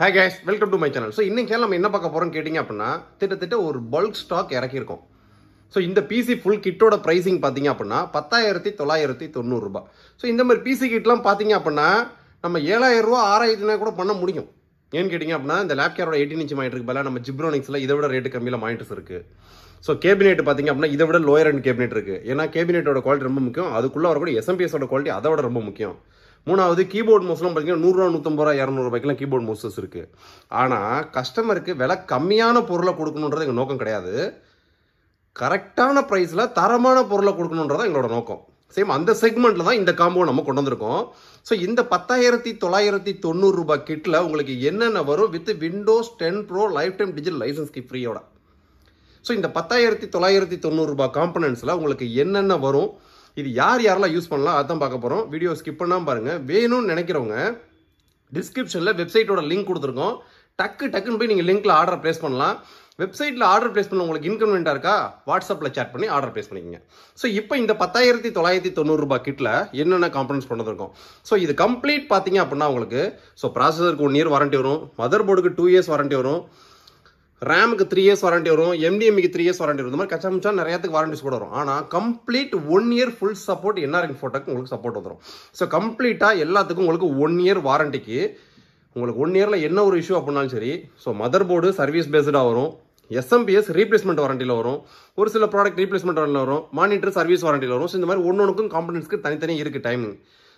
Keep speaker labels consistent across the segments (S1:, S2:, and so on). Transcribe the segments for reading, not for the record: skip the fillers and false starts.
S1: Hi guys, welcome to my channel. So இன்னைக்கு நம்ம என்ன பார்க்க போறோம் கேட்டிங்க அப்படினா திட்டத்திட்ட ஒரு பல்க் ஸ்டாக் இறக்கி இருக்கோம். So இந்த PC full கிட்டோட pricing பாத்தீங்க அப்படினா 10990 ரூபாய். So இந்த மாதிரி PC கிட்லாம் பாத்தீங்க அப்படினா நம்ம 7000 ரூபாய் 6000 கூட பண்ண முடியும். ஏன்னு கேட்டிங்க அப்படினா இந்த லேப்கேரோட 18 இன்ச் மானிட்டருக்கு பதிலா நம்ம ஜிப்ரோனிக்ஸ்ல இதை விட ரேட் கம்மியில மானிட்டர்ஸ் இருக்கு. So கேபினெட் பாத்தீங்க அப்படினா இதை விட லோயர் எண்ட் கேபினெட் இருக்கு. ஏன்னா கேபினெட்டோட குவாலிட்டி ரொம்ப முக்கியம். அதுக்குள்ள வரக்கூடிய SMPS ஓட குவாலிட்டி அதை விட ரொம்ப முக்கியம். மூணாவது கீபோர்ட் மவுஸ்லாம் பார்த்தீங்கன்னா 100 ரூபா 150 ரூபா 200 ரூபாய்க்குலாம் கீபோர்ட் மவுசஸ் இருக்கு. ஆனால் கஸ்டமருக்கு விலை கம்மியான பொருளை கொடுக்கணுன்றது எங்கள் நோக்கம் கிடையாது. கரெக்டான ப்ரைஸில் தரமான பொருளை கொடுக்கணுன்றது எங்களோட நோக்கம். சேம் அந்த செக்மெண்ட்டில் தான் இந்த காம்போ நம்ம கொண்டு வந்திருக்கோம். ஸோ இந்த 10990 ரூபாய் கிட்டில் உங்களுக்கு என்னென்ன வரும் with windows 10 pro life time digital லைசன்ஸ்க்கு ஃப்ரீயோட. ஸோ இந்த 10990 ரூபாய் காம்பனன்ட்ஸில் உங்களுக்கு என்னென்ன வரும், இது யாரெல்லாம் யூஸ் பண்ணலாம் அதான் பார்க்க போகிறோம். வீடியோ ஸ்கிப் பண்ணாமல் பாருங்கள். வேணும்னு நினைக்கிறவங்க டிஸ்கிரிப்ஷனில் வெப்சைட்டோட லிங்க் கொடுத்துருக்கோம். டக்குன்னு போய் நீங்கள் லிங்க்ல ஆர்டர் பிளேஸ் பண்ணலாம். வெப்சைட்டில் ஆர்டர் பிளேஸ் பண்ண உங்களுக்கு இன்கன்வீனியன்ட்டாக இருக்கா, வாட்ஸ்அப்பில் சேட் பண்ணி ஆர்டர் பிளேஸ் பண்ணிக்கங்க. ஸோ இப்போ இந்த 10990 ரூபாய் கிட்டில் என்னென்ன காம்பனன்ட்ஸ் கொண்டு வந்திருக்கோம். ஸோ இது கம்ப்ளீட் பார்த்தீங்க அப்படின்னா உங்களுக்கு ப்ராசஸருக்கு 1 இயர் வாரண்டி வரும், மதர் போர்டுக்கு 2 இயர்ஸ் வாரண்டி வரும், ரேமுக்கு 3 இயர்ஸ் வாரண்டி வரும், MDMக்கு 3 இயர்ஸ் வாரண்டி வரும். இந்த மாதிரி கச்சாமிச்சா நிறையத்துக்கு வாரண்டிஸ் கூட வரும். ஆனால் complete 1 year full support NRN ஃபோட்டோக்கு உங்களுக்கு சப்போர்ட் வந்துடும். ஸோ கம்ப்ளீட்டாக எல்லாத்துக்கும் உங்களுக்கு 1 இயர் வாரண்டிக்கு உங்களுக்கு 1 இயரில் என்ன ஒரு இஷ்யூ அப்படின்னாலும் சரி, ஸோ மதர் போர்டு சர்வீஸ் பேஸ்டாக வரும், SMPS ரீப்ளேஸ்மெண்ட் வாரண்டியில் வரும், ஒரு சில ப்ராடக்ட் ரீப்ளேஸ்மெண்ட் வாரண்டியில் வரும், மானிட்டர் சர்வீஸ் வாரண்டியில் வரும். ஸோ இந்த மாதிரி ஒன்னொன்றுக்கும் காம்பனன்ட்ஸ்க்கு தனித்தனியாக இருக்குது டைமிங்.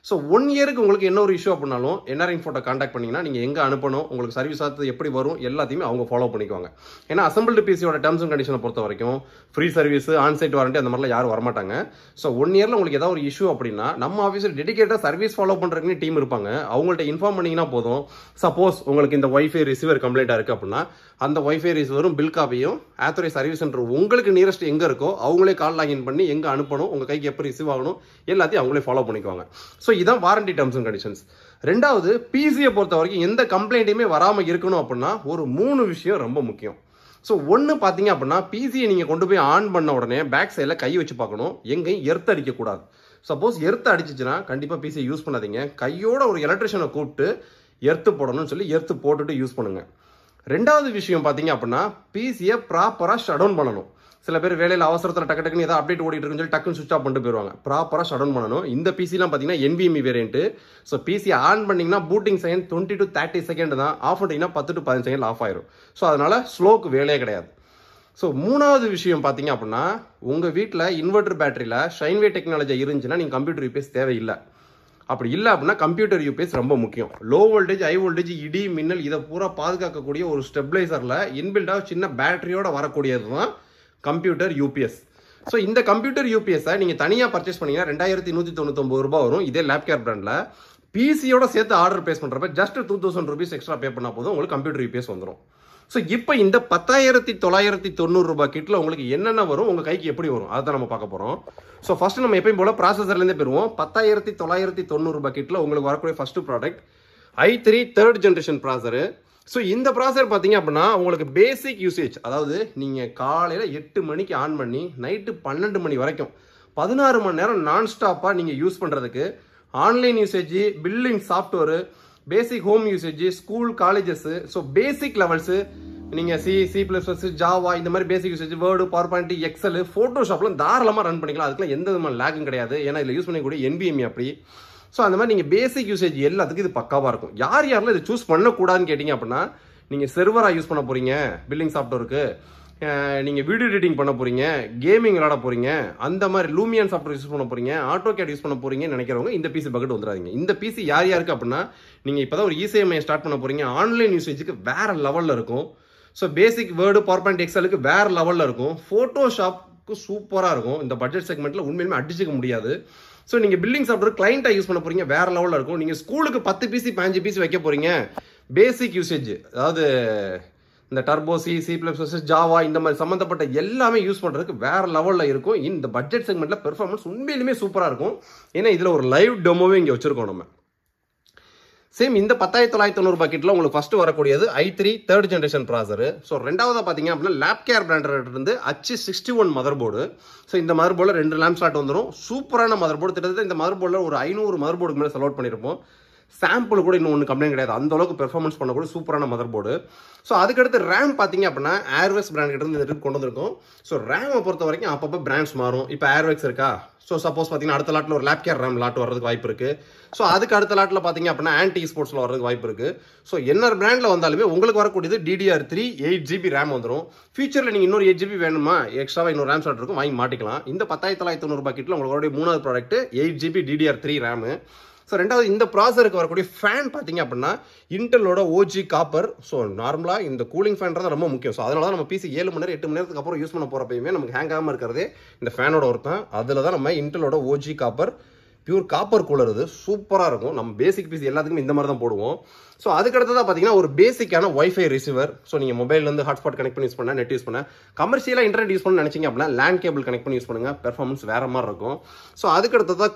S1: ஸோ 1 இயருக்கு உங்களுக்கு என்ன ஒரு இஷ்யூ அப்படின்னாலும் NRN ஃபோட்டோ கான்டாக்ட் பண்ணிங்கன்னா நீங்கள் எங்கே அனுப்பணும், உங்களுக்கு சர்வீஸ் ஆகிறது எப்படி வரும் எல்லாத்தையுமே அவங்க ஃபாலோ பண்ணிக்குவாங்க. ஏன்னா அசம்பிள்டு பிசியோட டேர்ம்ஸ் அண்ட் கண்டிஷனை பொறுத்த வரைக்கும் ஃப்ரீ சர்வீஸ் ஆன்சைட் வாரண்டி அந்த மாதிரிலாம் யாரும் வரமாட்டாங்க. ஸோ 1 இயரில் உங்களுக்கு ஏதாவது ஒரு இஷ்யூ அப்படின்னா நம்ம ஆஃபீஸில் டெடிகேட்டாக சர்வீஸ் ஃபாலோ பண்ணுறதுக்குன்னு டீம் இருப்பாங்க. அவங்கள்ட்ட இன்ஃபார்ம் பண்ணிங்கன்னா போதும். சப்போஸ் உங்களுக்கு இந்த வைஃபை ரிசீவர் கம்ப்ளைண்ட்டாக இருக்குது அப்படின்னா அந்த வைஃபை ரிசீவரும் பில் காப்பியும் ஆத்தரைஸ் சர்வீஸ் சென்டர் உங்களுக்கு நியரஸ்ட் எங்கே இருக்கோ அவங்களே கால் லாகின் பண்ணி எங்கே அனுப்பணும், உங்கள் கைக்கு எப்போ ரிசீவ் ஆகணும் எல்லாத்தையும் அவங்களே ஃபாலோ பண்ணிக்குவாங்க. ஸோ இதான் வாரண்டி டேர்ம்ஸ் அண்ட் கண்டிஷன்ஸ். ரெண்டாவது, பிசியை பொறுத்த வரைக்கும் எந்த கம்ப்ளைண்ட்டையுமே வராமல் இருக்கணும் அப்படின்னா ஒரு 3 விஷயம் ரொம்ப முக்கியம். ஸோ ஒன்று பார்த்தீங்க அப்படின்னா பிசியை நீங்கள் கொண்டு போய் ஆன் பண்ண உடனே பேக் சைடில் கை வச்சு பார்க்கணும், எங்கேயும் எர்த் அடிக்கக்கூடாது. சப்போஸ் எர்த் அடிச்சிச்சுன்னா கண்டிப்பாக பிசியை யூஸ் பண்ணாதீங்க. கையோட ஒரு எலக்ட்ரிஷியனை கூப்பிட்டு எர்த்து போடணும்னு சொல்லி எர்த்து போட்டுட்டு யூஸ் பண்ணுங்க. ரெண்டாவது விஷயம் பார்த்தீங்க அப்படின்னா பிசியை ப்ராப்பராக ஷட் டவுன் பண்ணணும். சில பேர் வேலையில் அவசரத்தில் டக்குன்னு ஏதாவது அப்டேட் ஓடிட்டு இருக்குன்னு சொல்லி டக்குன்னு சுவிச் ஆஃப் பண்ணிட்டு போயிடுவாங்க. ப்ராப்பராக ஷட் டவுன் பண்ணணும். இந்த பிசிலாம் பார்த்தீங்கன்னா NVMe variant. So PC on பண்ணிங்கன்னா பூட்டிங் செகண்ட் 20 to 30 செகண்ட் தான், ஆஃப் பண்ணிங்கன்னா 10 to 15 செகண்ட் ஆஃப் ஆயிரும். ஸோ அதனால ஸ்லோக்கு வேலையே கிடையாது. ஸோ மூணாவது விஷயம் பார்த்தீங்க அப்படின்னா உங்கள் வீட்டில் இன்வெர்டர் பேட்டரியில் ஷைன்வே டெக்னாலஜி இருந்துச்சுன்னா நீங்கள் கம்ப்யூட்டர் யூபிஎஸ் தேவையில்லை. அப்படி இல்லை அப்படின்னா கம்ப்யூட்டர் யூபிஎஸ் ரொம்ப முக்கியம். லோ வோல்டேஜ் ஹை வோல்டேஜ் இடி மின்னல் இதை பூரா பாதுகாக்கக்கூடிய ஒரு ஸ்டெபிளைசரில் இன்பில்டாக சின்ன பேட்டரியோட வரக்கூடியது தான் கம்ப்யூட்டர் யூபிஎஸ். ஸோ இந்த கம்ப்யூட்டர் யூபிஎஸ்ஸை நீங்கள் தனியாக பர்ச்சேஸ் பண்ணீங்கன்னா 2199 ரூபாய் வரும். இதே லேப்கேர் பிராண்டில் பிசியோட சேர்த்து ஆர்டர் பேஸ் பண்ணுறப்ப ஜஸ்ட் 2000 rupees எக்ஸ்ட்ரா பே பண்ணால் போதும் உங்களுக்கு கம்ப்யூட்டர் யூபிஎஸ் வந்துடும். ஸோ இப்போ இந்த 10990 ரூபாய் கிட்டில் உங்களுக்கு என்னென்ன வரும், உங்கள் கைக்கு எப்படி வரும் அதை தான் நம்ம பார்க்க போகிறோம். ஸோ ஃபர்ஸ்ட் நம்ம எப்பயும் போல ப்ராசஸர்லேருந்தே பெறுவோம். 10990 ரூபாய் கிட்டில் உங்களுக்கு வரக்கூடிய first product i3 3rd generation processor. So இந்த ப்ராசர் பார்த்தீங்க அப்படின்னா உங்களுக்கு பேசிக் யூசேஜ், அதாவது நீங்கள் காலையில் 8 மணிக்கு ஆன் பண்ணி நைட்டு 12 மணி வரைக்கும் 16 மணி நேரம் நான் ஸ்டாப்பாக நீங்கள் யூஸ் பண்ணுறதுக்கு online usage, billing software, basic home usage, school colleges, so basic levels நீங்கள் C++, ஜாவா இந்த மாதிரி basic usage, word, power point, excel, ஃபோட்டோஷாப்லாம் தாராளமாக ரன் பண்ணிக்கலாம். அதுக்குலாம் எந்த விதமான லேக்கும் கிடையாது. ஏன்னா இதில் யூஸ் பண்ணக்கூடிய NVMe அப்படி. ஸோ அந்த மாதிரி நீங்கள் பேசிக் யூசேஜ் எல்லாத்துக்கும் இது பக்காவாக இருக்கும். யாரெல்லாம் இதை சூஸ் பண்ணக்கூடாதுன்னு கேட்டிங்க அப்படின்னா நீங்கள் செர்வராக யூஸ் பண்ண போகிறீங்க, பில்லிங் சாஃப்ட்வேருக்கு நீங்கள் வீடியோ எடிட்டிங் பண்ண போகிறீங்க, கேமிங் விளாட போகிறீங்க, அந்த மாதிரி லூமியன் சாஃப்ட்வேர் யூஸ் பண்ண போகிறீங்க, AutoCAD யூஸ் பண்ண போகிறீங்கன்னு நினைக்கிறவங்க இந்த பிசி பக்கெட் வந்துடாதீங்க. இந்த பிசி யாருக்கு அப்படின்னா நீங்கள் இப்போ தான் ஒரு ECMI ஸ்டார்ட் பண்ண போகிறீங்க, ஆன்லைன் யூசேஜுக்கு வேறு லெவலில் இருக்கும். So basic word, power point, எக்ஸலுக்கு வேறு லெவலில் இருக்கும். ஃபோட்டோஷாப்க்கு சூப்பராக இருக்கும். இந்த பட்ஜெட் செக்மெண்ட்டில் உண்மையுமே அடிச்சுக்க முடியாது. ஸோ நீங்கள் பில்லிங் சாஃப்ட்வேர் கிளைண்ட்டாக யூஸ் பண்ண போகிறீங்க, வேறு லெவலில் இருக்கும். நீங்கள் ஸ்கூலுக்கு 10 பிசி 15 பிசி வைக்க போகிறீங்க, பேசிக் யூசேஜ் அதாவது இந்த டர்போ, C++, ஜாவா இந்த மாதிரி சம்மந்தப்பட்ட எல்லாமே யூஸ் பண்ணுறதுக்கு வேறு லெவலில் இருக்கும். இந்த பட்ஜெட் செக்மெண்ட்டில் பெர்ஃபார்மன்ஸ் உண்மையிலுமே சூப்பராக இருக்கும். ஏன்னா இதில் ஒரு லைவ் டெமோவே இங்கே வச்சுருக்கோம் நம்ம. சேம் இந்த 10990 ரூபாய் கிட்டில் உங்களுக்கு ஃபர்ஸ்ட் வரக்கூடியது i3 3rd generation processor. So ரெண்டாவதாக பார்த்தீங்க அப்படின்னா லேப்கேர் பிராண்டிலிருந்து H61 மதர் போர்டு. ஸோ இந்த மதர் போர்டில் 2 லேம்ப் ஸ்லாட் வந்துடும். சூப்பரான மதர் போர்டு. கிட்டத்தட்ட இந்த மதர் போர்டில் ஒரு 500 மதர் போர்டுக்கு மேலே செலக்ட் பண்ணியிருப்போம். சாம்பிள் கூட இன்னும் ஒன்று கம்ப்ளைண்ட் கிடையாது. அந்த அளவுக்கு பெர்ஃபார்மன்ஸ் பண்ணக்கூடிய சூப்பரான மதர் போர்டு. ஸோ அதுக்கடுத்து ரேம் பார்த்தீங்க அப்படின்னா ஏர்வேக்ஸ் பிராண்ட் கிட்ட இருந்து இந்த ட்ரிப் கொண்டு வந்திருக்கும். ஸோ ரேமை பொறுத்த வரைக்கும் அப்பப்போ பிராண்ட்ஸ் மாறும். இப்போ ஏர்வேக்ஸ் இருக்கா, ஸோ சப்போஸ் பார்த்தீங்கன்னா அடுத்த லாட்டில் ஒரு லேப் கேர் ரேம் லாட் வரதுக்கு வாய்ப்பு இருக்கு. ஸோ அதுக்கு அடுத்த லாட்டில் பார்த்தீங்க அப்படின்னா ஆன்டி ஸ்போர்ட்ஸில் வரதுக்கு வாய்ப்பு இருக்கு. ஸோ என்ன பிராண்டில் வந்தாலுமே உங்களுக்கு வரக்கூடியது DDR3 8GB ரேம் வந்துடும். ஃபியூச்சரில் நீங்கள் இன்னொரு 8GB வேணுமா, எக்ஸ்ட்ராவாக இன்னொரு ரேம் ஸ்லாட் இருக்கும், வாங்கி மாட்டிக்கலாம். இந்த 10,990 கிட்ட உங்களுடைய மூணாவது product 8GB DDR3 RAM. So ரெண்டாவது இந்த ப்ராசருக்கு வரக்கூடிய ஃபேன் பார்த்தீங்க அப்படின்னா இன்டெலோட OG காப்பர். ஸோ நார்மலாக இந்த கூலிங் ஃபேன் தான் ரொம்ப முக்கியம். ஸோ அதனால தான் நம்ம PC 7 மணி நேரம் 8 மணி நேரத்துக்கு அப்புறம் யூஸ் பண்ண போகிறப்பயுமே நமக்கு ஹேங் ஆகாமல் இருக்கிறதே இந்த ஃபேனோட ஒருத்தன். அதில் தான் நம்ம இன்டெலோட OG copper pure copper cooler. இது சூப்பராக இருக்கும். நம்ம பேசிக் PC எல்லாத்துக்குமே இந்த மாதிரி தான் போடுவோம். ஸோ அதுக்கடுத்ததான் பார்த்தீங்கன்னா ஒரு பேசிக்கான வைஃபை ரிசீவர். ஸோ நீங்கள் மொபைல்லேருந்து ஹாட்ஸ்பாட் கனெக்ட் பண்ணி யூஸ் பண்ண, நெட் யூஸ் பண்ண, கமர்ஷியலாக இன்டர்நெட் யூஸ் பண்ண நினச்சிங்க அப்படின்னா லேண்ட் கேபிள் கனெக்ட் பண்ணி யூஸ் பண்ணுங்கள், பெர்ஃபார்மன்ஸ் வேறு மாதிரி இருக்கும். ஸோ அதுக்கடுத்ததான்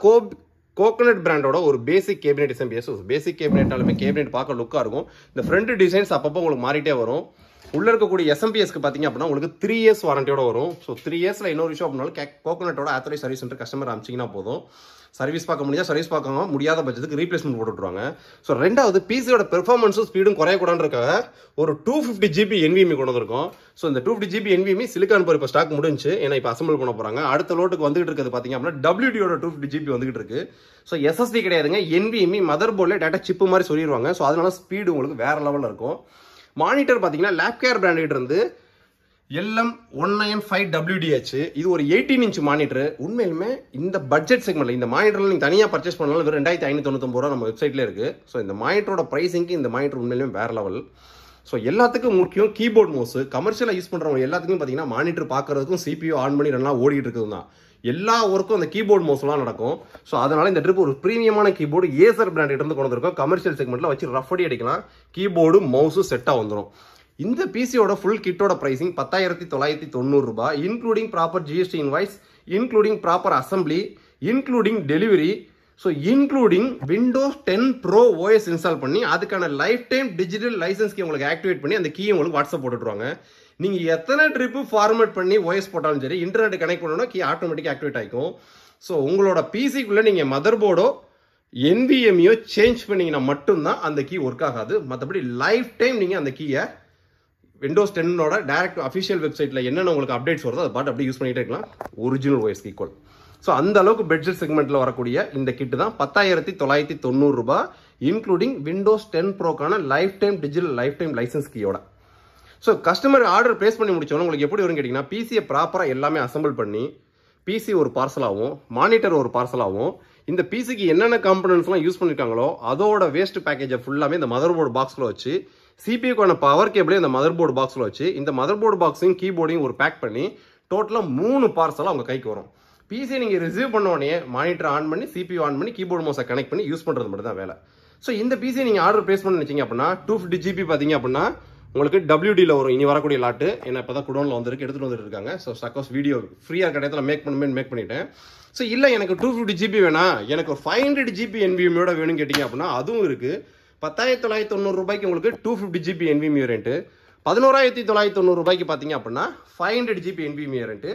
S1: கோகனட் பிராண்டோட ஒரு பேசிக் கேபினெட் எஸ்எம்பிஎஸ். பேசிக் கேபினெட்டாலுமே கேபினெட் பார்க்க லுக்காக இருக்கும். இந்த ஃப்ரண்ட் டிசைன்ஸ் அப்பப்போ உங்களுக்கு மாறிட்டே வரும். உள்ள இருக்கக்கூடிய எஸ்எம்பிஎஸ்க்கு பார்த்தீங்க அப்படின்னா உங்களுக்கு 3 இயர்ஸ் வாரண்டியோட வரும். ஸோ 3 இயர்ஸில் இன்னொரு விஷயம் அப்படின்னாலும் கோகனட்டோட ஆத்தரைஸ் சர்வீஸ் சென்டர் கஸ்டமர் அமிச்சிங்கன்னா போதும். சர்வீஸ் பார்க்க முடியாது, சர்வீஸ் பார்க்க முடியாத பட்சத்துக்கு ரீப்ளேஸ்மெண்ட் போட்டு விட்டுருவாங்க. ஸோ ரெண்டாவது பிசியோட பெர்ஃபார்மன்ஸும் ஸ்பீடும் குறையக்கூடாதுக்காக ஒரு 250GB NVMe கொண்டு வந்திருக்கும். ஸோ இந்த 250GB NVMe சிலிக்கான் போர் இப்போ ஸ்டாக் முடிஞ்சு, ஏன்னா இப்போ அசம்பிள் பண்ண போகிறாங்க. அடுத்த லோட்டுக்கு வந்துகிட்டு இருக்கிறது பார்த்தீங்க அப்படின்னா WDயோட 250GB வந்துகிட்டு இருக்கு. ஸோ SSD கிடையாதுங்க, NVMe மதர் போர்டில் டேட்டா சிப்பு மாதிரி சொல்லிடுவாங்க. ஸோ அதனால ஸ்பீடு உங்களுக்கு வேற லெவலில் இருக்கும். மானிட்டர் பார்த்தீங்கன்னா லேப்கேர் பிராண்ட் இருந்து LM195WDH. இது ஒரு 18 இன்ச் மானிட்டர். உண்மையிலுமே இந்த பட்ஜெட் செக்மெண்ட்ல இந்த மானிட்டர்ல நீங்க தனியாக பர்ச்சேஸ் பண்ணாலும் 2599 ரூபா நம்ம வெப்சைட்ல இருக்கு. ஸோ இந்த மானிட்டரோட பிரைசிங்க்கு இந்த மானிட்டர் உண்மையிலுமே வேற லெவல். ஸோ எல்லாத்துக்கும் முக்கியம் கீபோர்ட் மவுஸ். கமர்ஷியலாக யூஸ் பண்றவங்க எல்லாத்துக்கும் பார்த்தீங்கன்னா மானிட்டர் பார்க்கறதுக்கும் CPU ஆன் பண்ணி ரன்லாம் ஓடிட்டு இருக்குது தான். எல்லா ஒர்க்கும் அந்த கீபோர்ட் மவுஸ்லாம் நடக்கும். ஸோ அதனால இந்த ட்ரிப் ஒரு ப்ரீமியமான கீபோர்டு ஏசர் பிராண்ட் இருந்து கொண்டு வந்திருக்கோம். கமர்ஷியல் செக்மெண்ட்ல வச்சு ரஃப் அடி அடிக்கலாம். கீபோர்டு மவுஸும் செட்டாக வந்துடும். இந்த பிசியோட ஃபுல் கிட்டோட பிரைசிங் 10,990 ரூபாய், including proper GST invoice, including proper assembly, including delivery. So including Windows 10 Pro OS install பண்ணி அதுக்கான life time digital license key உங்களுக்கு ஆக்டிவேட் பண்ணி அந்த கீ உங்களுக்கு வாட்ஸ்அப் போட்டுருவாங்க. நீங்க எத்தனை ட்ரிப்பு ஃபார்மேட் பண்ணி OS போட்டாலும் சரி, இன்டர்நெட் கனெக்ட் பண்ணணும்னா கீ ஆட்டோமேட்டிக்காக ஆக்டிவேட் ஆகிக்கும். ஸோ உங்களோட பிசிக்குள்ள நீங்க மதர் போர்டோ NVMe சேஞ்ச் பண்ணீங்கன்னா மட்டும்தான் அந்த கீ ஒர்க் ஆகாது. மற்றபடி லைஃப் டைம் நீங்க அந்த கீயை Windows 10ஓட டைரக்ட் அஃபிஷியல் வெப்சைட்ல என்னென்ன உங்களுக்கு அப்டேட்ஸ் வருதோ அதை பாட்டு அப்படியே யூஸ் பண்ணிட்டே இருக்கலாம். Original OSக்கு equal. ஸோ அந்த அளவுக்கு பட்ஜெட் செக்மெண்ட்ல வரக்கூடிய இந்த கிட் தான் 10,990 ரூபாய், இன்க்ளூடிங் Windows 10 Proக்கான life time digital life time license கீயோட. ஸோ கஸ்டமர் ஆர்டர் பிளேஸ் பண்ணி முடிச்சோன்னா உங்களுக்கு எப்படி வரும்னு கேட்டிங்கன்னா, பிசியை ப்ராப்பராக எல்லாமே அசம்பிள் பண்ணி பிசி ஒரு பார்சலாகவும் மானிட்டர் ஒரு பார்சலாகவும் இந்த பிசிக்கு என்னென்ன காம்பனன்ட்ஸ்லாம் யூஸ் பண்ணியிருக்காங்களோ அதோட வேஸ்ட் பேக்கேஜை ஃபுல்லாமே இந்த மதர் போர்டு பாக்ஸில் வச்சு சிபியூக்கான பவர் கேபிளே இந்த மதர் போர்டு பாக்ஸில் வச்சு இந்த மதர் போர்டு பாக்ஸையும் கீபோர்டையும் ஒரு பேக் பண்ணி டோட்டலாக 3 பார்சலாக அவங்க கைக்கு வரும். பிசி நீங்கள் ரிசீவ் பண்ண உடனே மானிட்டர் ஆன் பண்ணி CPU ஆன் பண்ணி கீபோர்டு மவுஸை கனெக்ட் பண்ணி யூஸ் பண்ணுறது மட்டும் தான் வேலை. ஸோ இந்த பிசியை நீங்கள் ஆர்டர் பிளேஸ் பண்ணி நினைச்சீங்க அப்படின்னா 250GB பார்த்தீங்க அப்படின்னா உங்களுக்கு WDல வரும். இனி வரக்கூடிய லாட்டு என்ன இப்போ தான் குடோனில் வந்துருக்கு, எடுத்துகிட்டு வந்துட்டு இருக்காங்க. ஸோ சப்போஸ் வீடியோ ஃப்ரீயாக கிடையாது மேக் பண்ணிட்டேன். ஸோ இல்லை எனக்கு 250GB வேணாம், எனக்கு ஒரு 500GB NVMe வேணும்னு கேட்டிங்க அப்படின்னா அதுவும் இருக்குது. 10,990 ரூபாய்க்கு உங்களுக்கு 250GB NVMe வேரியன்ட், 11,990 ரூபாய்க்கு பார்த்தீங்க அப்படின்னா 500GB NVMe variant,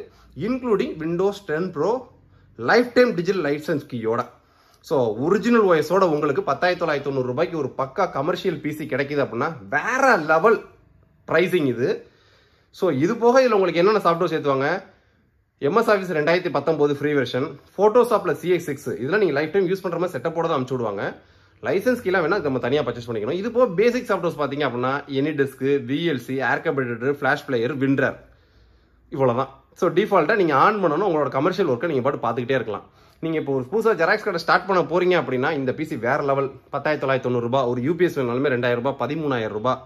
S1: including Windows 10 Pro life time digital license கீயோட. ஸோ ஒரிஜினல் OSோட உங்களுக்கு 10,990 ரூபாய்க்கு ஒரு பக்கா கமர்ஷியல் பிசி கிடைக்குது அப்படின்னா வேற லெவல் ப்ரைசிங் இது. ஸோ இது போக இதில் உங்களுக்கு என்னென்ன சாஃப்ட்வேர் சேர்த்துவாங்க, MS Office 2019 ஃப்ரீ வெர்ஷன், ஃபோட்டோஷாப்பில் CX6 இதெல்லாம் நீங்கள் லைஃப் டைம் யூஸ் பண்ணுற மாதிரி செட்டப்போட தான் அனுப்பிச்சு விடுவாங்க. லைசன்ஸ் கீழே வேணா நம்ம தனியாக பர்ச்சேஸ் பண்ணிக்கணும். இது போக பேசிக் சாஃப்ட்வேர்ஸ் பார்த்தீங்க அப்படின்னா AnyDesk, VLC, ஏர் கம்ப்யூட்டர், ஃபிளாஷ் பிளேயர், விண்டர், இவ்வளோதான். ஸோ டிஃபால்ட்டாக நீங்கள் ஆன் பண்ணணும். உங்களோட கமர்ஷியல் ஒர்க்கை நீங்கள் பாட்டு பார்த்துக்கிட்டே இருக்கலாம். நீங்கள் இப்போ ஒரு புதுசாக ஜெராக்ஸ் கடை ஸ்டார்ட் பண்ண போறீங்க அப்படின்னா இந்த பிசி வேற லெவல். 10,990 ரூபாய், ஒரு UPS வேணாலுமே 2,000 ரூபாய், 13,000 ரூபாய்.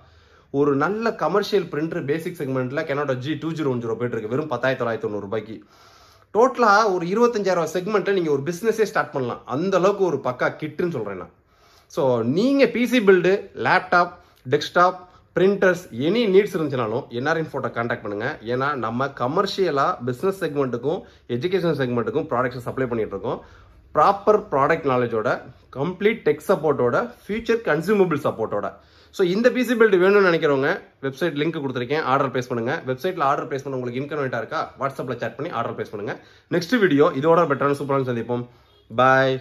S1: ஒரு நல்ல கமர்ஷியல் பிரிண்டர் பேசிக் செக்மெண்ட்ல Kenoda G2010 போயிட்டு இருக்கு வெறும் 10,990 ரூபாய்க்கு. டோட்டலா ஒரு 25,000 செக்மெண்ட்ல நீங்க ஒரு பிசினஸே ஸ்டார்ட் பண்ணலாம். அந்த அளவுக்கு ஒரு பக்கா கிட்டுன்னு சொல்றேன் நான். ஸோ நீங்க PC build, laptop, desktop, printers any needs இருந்துச்சுனாலும் NR Info கான்டாக்ட் பண்ணுங்க. ஏன்னா நம்ம கமர்ஷியலா பிசினஸ் செக்மெண்ட்டுக்கும் எஜுகேஷன் செக்மெண்ட்டுக்கும் ப்ராடக்ட்ஸ் சப்ளை பண்ணிட்டு இருக்கோம். ப்ராப்பர் ப்ராடக்ட் நாலேஜோட, கம்ப்ளீட் டெக் சப்போர்ட்டோட, ஃபியூச்சர் கன்சூமபிள் சப்போர்ட்டோட. ஸோ இந்த பிசி பில்டு வேணும்னு நினைக்கிறவங்க வெப்சைட் லிங்க் கொடுத்துருக்கேன், ஆர்டர் பிளேஸ் பண்ணுங்க. வெப்சைட்ல ஆர்டர் பிளேஸ் பண்ண உங்களுக்கு இன்கன்வீனியன்ட்டா இருக்கா, வாட்ஸ்அப்ல சேட் பண்ணி ஆர்டர் பிளேஸ் பண்ணுங்க. நெக்ஸ்ட் வீடியோ இதோட பெட்டரான சூப்பரான சந்திப்போம். பாய்.